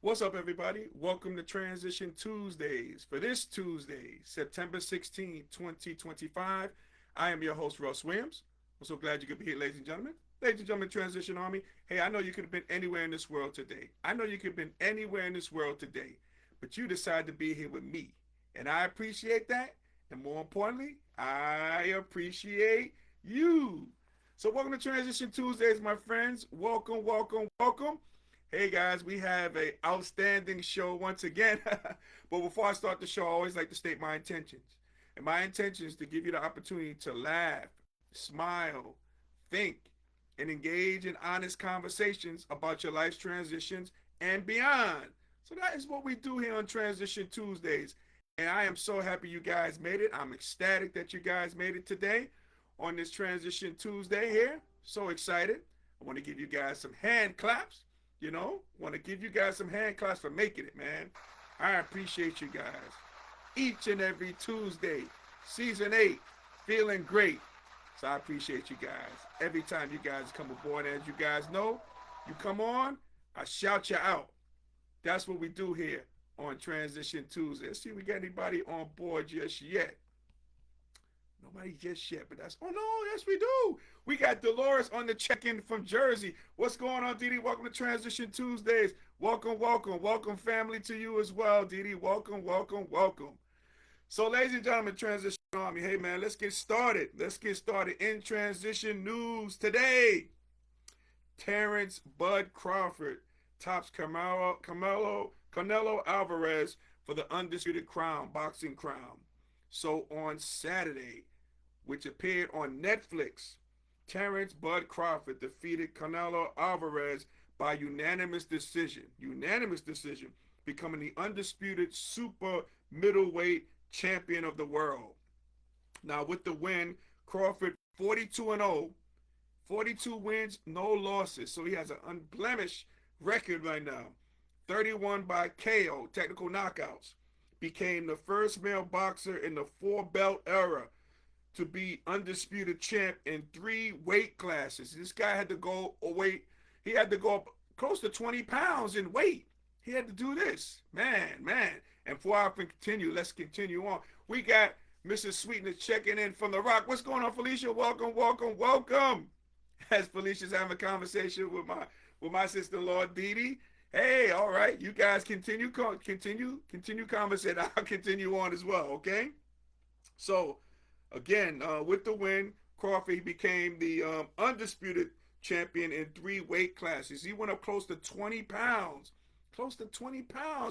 What's up, everybody? Welcome to Transition Tuesdays. For this Tuesday, September 16th, 2025, I am your host, Russ Williams. I'm so glad you could be here, ladies and gentlemen. Ladies and gentlemen, Transition Army. Hey, I know you could have been anywhere in this world today. I know you could have been anywhere in this world today, but you decided to be here with me. And I appreciate that. And more importantly, I appreciate you. So, welcome to Transition Tuesdays, my friends. Welcome, welcome, welcome. Hey guys, we have an outstanding show once again. But before I start the show, I always like to state my intentions. And my intention is to give you the opportunity to laugh, smile, think, and engage in honest conversations about your life's transitions and beyond. So that is what we do here on Transition Tuesdays. And I am so happy you guys made it. I'm ecstatic that you guys made it today on this Transition Tuesday here. So excited. I want to give you guys some hand claps. Want to give you guys some hand claps for making it, man. I appreciate you guys. Each and every Tuesday, season 8, feeling great. So I appreciate you guys. Every time you guys come aboard, as you guys know, you come on, I shout you out. That's what we do here on Transition Tuesday. Let's see if we got anybody on board just yet. Nobody just yet, but that's, oh no, yes we do. We got Dolores on the check-in from Jersey. What's going on, Dee Dee? Welcome to Transition Tuesdays. Welcome, welcome, welcome family to you as well, Dee Dee. Welcome, welcome, welcome. So, ladies and gentlemen, Transition Army, hey man, let's get started. Let's get started in transition news today. Terance Bud Crawford tops Canelo Alvarez for the undisputed boxing crown. So on Saturday, which appeared on Netflix, Terance Bud Crawford defeated Canelo Alvarez by unanimous decision. Unanimous decision, becoming the undisputed super middleweight champion of the world. Now with the win, Crawford 42-0, 42 wins, no losses. So he has an unblemished record right now. 31 by KO, technical knockouts. Became the first male boxer in the 4-belt era to be undisputed champ in 3 weight classes. This guy had to go he had to go up close to 20 pounds in weight. He had to do this. Man. And before I continue, let's continue on. We got Mrs. Sweetness checking in from The Rock. What's going on, Felicia? Welcome, welcome, welcome. As Felicia's having a conversation with my sister-in-law, Dee Dee. Hey, all right, you guys continue conversating. I'll continue on as well, okay? So, again, with the win, Crawford became the undisputed champion in 3 weight classes. He went up close to 20 pounds,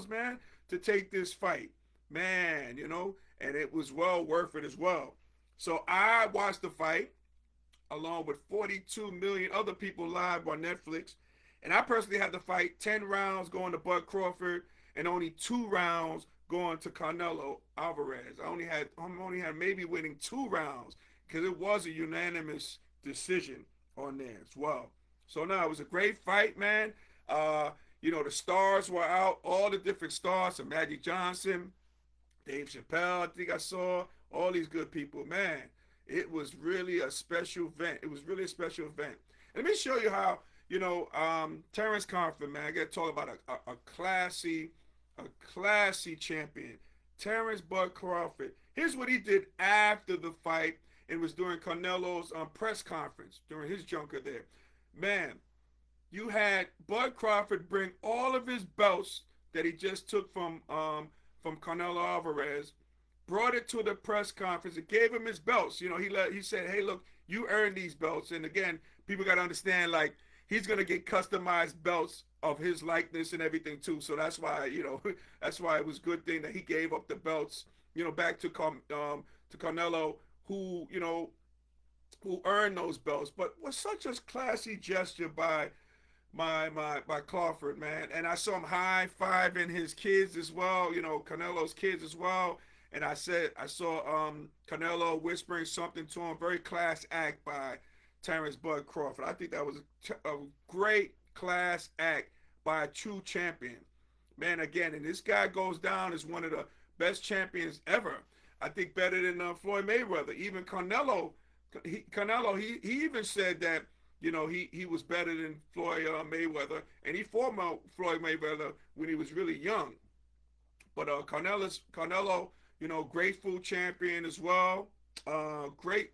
man, to take this fight, man. And it was well worth it as well. So I watched the fight along with 42 million other people live on Netflix. And I personally had to fight 10 rounds going to Bud Crawford and only 2 rounds going to Canelo Alvarez. I only had maybe winning 2 rounds because it was a unanimous decision on there as well. So now it was a great fight, man. The stars were out, all the different stars, so Magic Johnson, Dave Chappelle, I think I saw all these good people, man. It was really a special event. Let me show you how. Terance Crawford, man, I got to talk about a classy champion. Terance Bud Crawford. Here's what he did after the fight and was during Canelo's press conference, during his junker there. Man, you had Bud Crawford bring all of his belts that he just took from Canelo Alvarez, brought it to the press conference and gave him his belts. He said, hey, look, you earned these belts. And again, people got to understand, like, he's going to get customized belts of his likeness and everything too. So that's why, that's why it was a good thing that he gave up the belts, back to Canelo, who earned those belts. But was such a classy gesture by Crawford, man. And I saw him high-fiving his kids as well, Canelo's kids as well. And I saw Canelo whispering something to him, very class act by Terance Bud Crawford. I think that was a great class act by a true champion. Man, again, and this guy goes down as one of the best champions ever. I think better than Floyd Mayweather. Even Canelo, he even said that, he was better than Floyd Mayweather, and he fought Floyd Mayweather when he was really young. But Canelo, grateful champion as well. Great,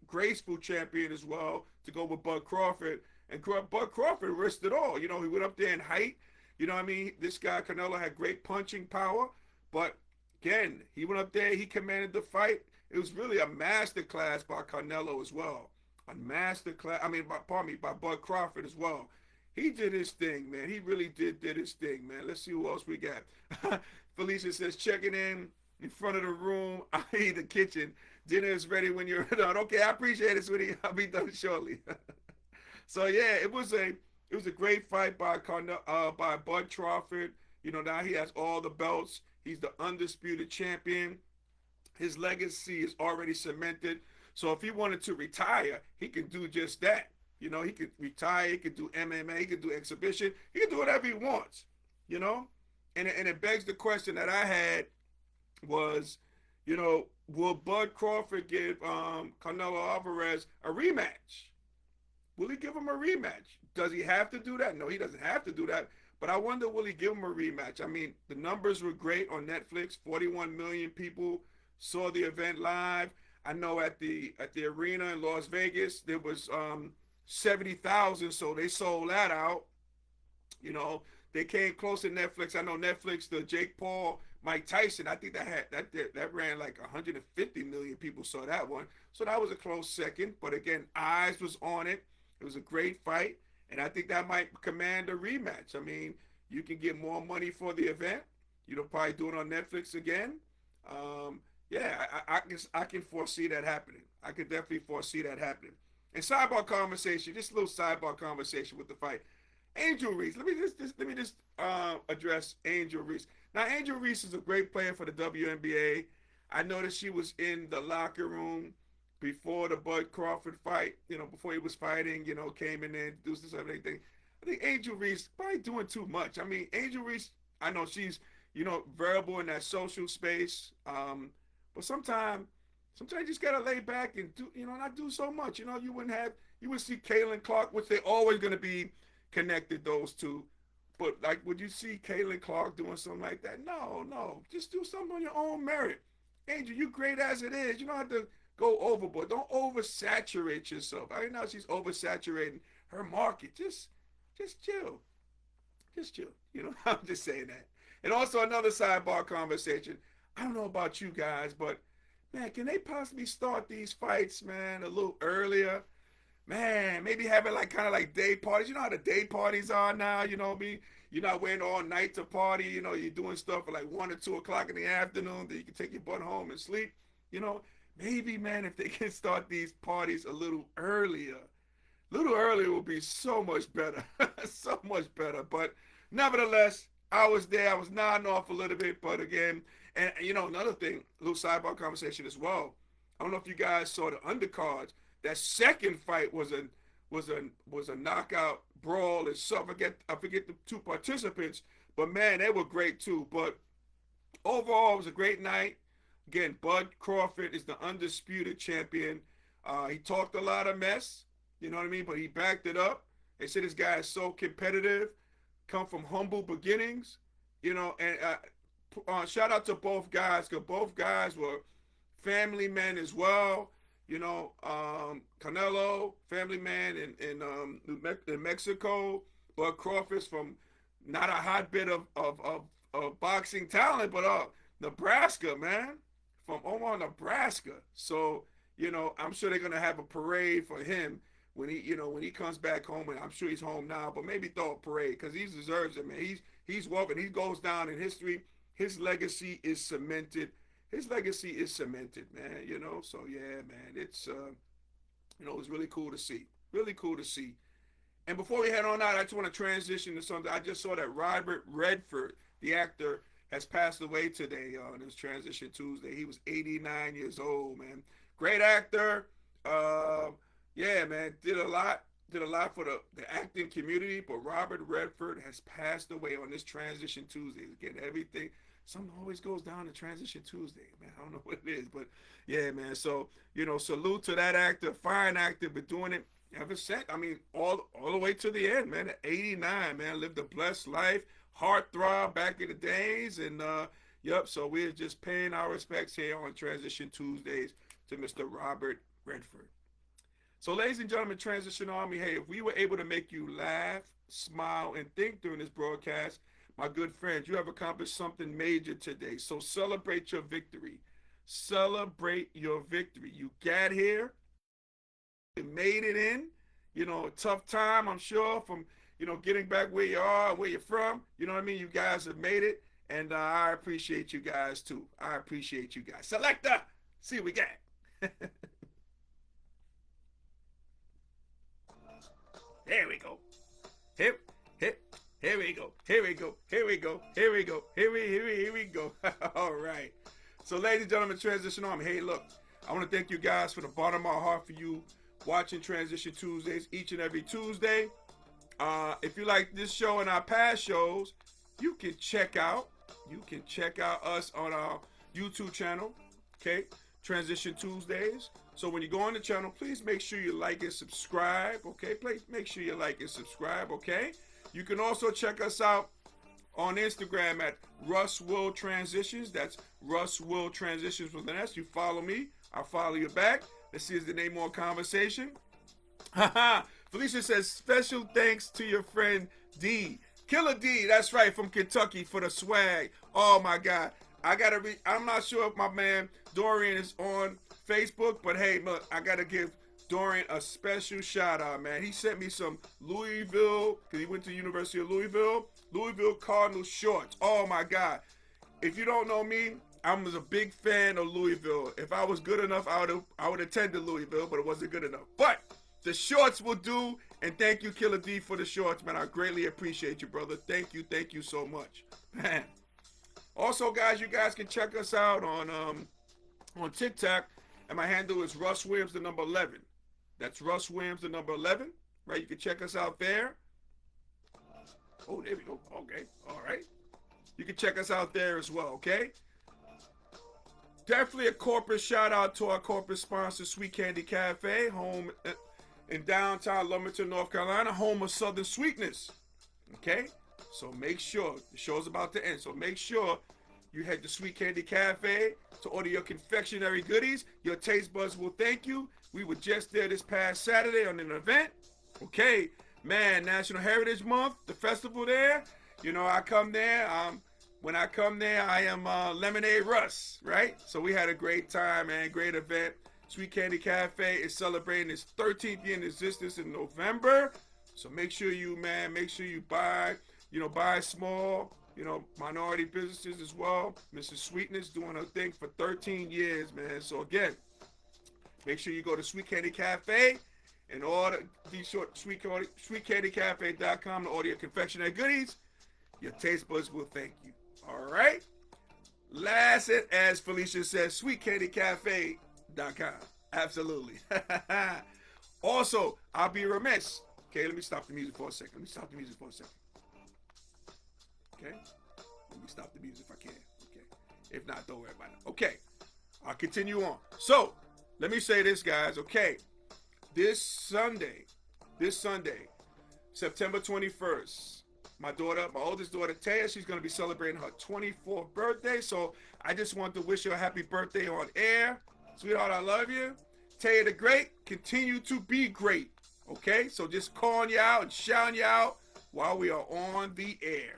graceful champion as well to go with Bud Crawford. And Bud Crawford risked it all. He went up there in height. You know what I mean? This guy, Canelo, had great punching power. But again, he went up there, he commanded the fight. It was really a master class by Canelo as well. A master class, by Bud Crawford as well. He did his thing, man. He really did his thing, man. Let's see who else we got. Felicia says, checking in front of the room. I eat the kitchen. Dinner is ready when you're done. Okay, I appreciate it, sweetie. I'll be done shortly. So yeah, it was a great fight by Bud Crawford. Now he has all the belts. He's the undisputed champion. His legacy is already cemented. So if he wanted to retire, he can do just that. He could retire, he could do MMA, he could do exhibition, he could do whatever he wants, And it begs the question that I had was, will Bud Crawford give Canelo Alvarez a rematch? Will he give him a rematch? Does he have to do that? No, he doesn't have to do that. But I wonder, will he give him a rematch? I mean, the numbers were great on Netflix. 41 million people saw the event live. I know at the arena in Las Vegas, there was 70,000, so they sold that out. They came close to Netflix. I know Netflix, the Jake Paul, Mike Tyson, I think that ran like 150 million people saw that one. So that was a close second. But again, eyes was on it. It was a great fight. And I think that might command a rematch. I mean, you can get more money for the event. Probably do it on Netflix again. Yeah, I can foresee that happening. I could definitely foresee that happening. And sidebar conversation, just a little sidebar conversation with the fight. Angel Reese. Let me just address Angel Reese. Now, Angel Reese is a great player for the WNBA. I noticed she was in the locker room before the Bud Crawford fight. Before he was fighting. Came in there, introduced herself, everything. I think Angel Reese probably doing too much. I mean, Angel Reese. I know she's variable in that social space. But sometimes you just gotta lay back and do, not do so much. You would see Caitlin Clark, which they're always gonna be connected, those two. But like, would you see Caitlin Clark doing something like that? No. Just do something on your own merit. Angel, you great as it is. You don't have to go overboard. Don't oversaturate yourself. I know she's oversaturating her market. Just chill. Just chill. I'm just saying that. And also another sidebar conversation. I don't know about you guys, but man, can they possibly start these fights, man, a little earlier? Man, maybe have it kind of like day parties. You know how the day parties are now, you know what I mean? You're not waiting all night to party, you're doing stuff at like 1 or 2 o'clock in the afternoon that you can take your butt home and sleep. Maybe, man, if they can start these parties a little earlier will be so much better. So much better. But nevertheless, I was there. I was nodding off a little bit, but again, and another thing, a little sidebar conversation as well. I don't know if you guys saw the undercards. That second fight was a knockout brawl and stuff. I forget the two participants, but man, they were great too. But overall, it was a great night. Again, Bud Crawford is the undisputed champion. He talked a lot of mess, you know what I mean, but he backed it up. They said this guy is so competitive, come from humble beginnings, and shout out to both guys, because both guys were family men as well. Canelo, family man in Mexico. Bud Crawford's from not a hotbed of boxing talent, but Nebraska, man, from Omaha, Nebraska. So I'm sure they're gonna have a parade for him when he comes back home, and I'm sure he's home now. But maybe throw a parade because he deserves it, man. He's welcome. He goes down in history. His legacy is cemented. His legacy is cemented, man. So yeah, man. It's it's really cool to see. Really cool to see. And before we head on out, I just want to transition to something. I just saw that Robert Redford, the actor, has passed away today on this Transition Tuesday. He was 89 years old, man. Great actor. Yeah, man. Did a lot for the acting community, but Robert Redford has passed away on this Transition Tuesday. Again, everything. Something always goes down to Transition Tuesday, man. I don't know what it is, but yeah, man. So, salute to that actor, fine actor, but doing it Ever since, I mean, all the way to the end, man. At 89, man, lived a blessed life, heartthrob back in the days, and yep. So we're just paying our respects here on Transition Tuesdays to Mr. Robert Redford. So, ladies and gentlemen, Transition Army, hey, if we were able to make you laugh, smile, and think during this broadcast, my good friends, you have accomplished something major today. So celebrate your victory. Celebrate your victory. You got here, you made it in, a tough time, I'm sure, from, getting back where you are, where you're from. You know what I mean? You guys have made it, and I appreciate you guys, too. I appreciate you guys. Selector, see what we got. There we go. Hip, hip. Here we go. Here we go. Here we go. Here we go. Here we go. All right. So, ladies and gentlemen, Transition Army. Hey, look, I want to thank you guys from the bottom of my heart for you watching Transition Tuesdays each and every Tuesday. If you like this show and our past shows, you can check out us on our YouTube channel. Okay, Transition Tuesdays. So when you go on the channel, please make sure you like and subscribe. Okay, please make sure you like and subscribe. Okay. You can also check us out on Instagram at Russ Will Transitions. That's Russ Will Transitions with an S. You follow me, I'll follow you back. Let's see if there's any more conversation. Felicia says, special thanks to your friend D. Killer D, that's right, from Kentucky for the swag. Oh my God. I'm not sure if my man Dorian is on Facebook, but hey, look, I gotta give Dorian a special shout out, man. He sent me some Louisville, because he went to the University of Louisville Cardinals shorts. Oh my God. If you don't know me, I was a big fan of Louisville. If I was good enough, I would attend to Louisville, but it wasn't good enough. But the shorts will do, and thank you, Killer D, for the shorts, man. I greatly appreciate you, brother. Thank you so much. Man. Also, guys, you guys can check us out on TikTok, and my handle is Russ Williams, the number 11. That's Russ Williams, the number 11, right? You can check us out there. Oh, there we go. Okay, all right. You can check us out there as well, okay? Definitely a corporate shout out to our corporate sponsor, Sweet Candy Cafe, home in downtown Lumberton, North Carolina, home of Southern Sweetness, okay? So make sure, the show's about to end, so make sure you head to Sweet Candy Cafe to order your confectionery goodies. Your taste buds will thank you. We were just there this past Saturday on an event. Okay, man, National Heritage Month, the festival there. I come there. When I come there, I am Lemonade Russ, right? So we had a great time, man. Great event. Sweet Candy Cafe is celebrating its 13th year in existence in November. So make sure you buy, buy small. Minority businesses as well. Mrs. Sweetness doing her thing for 13 years, man. So again, make sure you go to Sweet Candy Cafe and order sweetcandycafe.com to order your confectionery goodies. Your taste buds will thank you. All right? Last it, as Felicia says, sweetcandycafe.com. Absolutely. Also, I'll be remiss. Okay, let me stop the music for a second. Okay? Let me stop the music if I can. Okay. If not, don't worry about it. Okay. I'll continue on. So, let me say this, guys. Okay. This Sunday, September 21st, my oldest daughter, Taya, she's going to be celebrating her 24th birthday. So, I just want to wish her a happy birthday on air. Sweetheart, I love you. Taya the Great, continue to be great. Okay? So, just calling you out and shouting you out while we are on the air.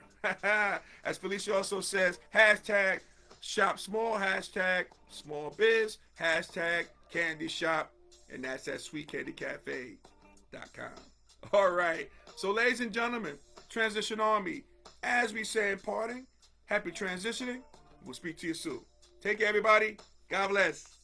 As Felicia also says, hashtag shop small, hashtag small biz, hashtag candy shop, and that's at sweetcandycafe.com. All right. So, ladies and gentlemen, Transition Army, as we say in parting, happy transitioning. We'll speak to you soon. Take care, everybody. God bless.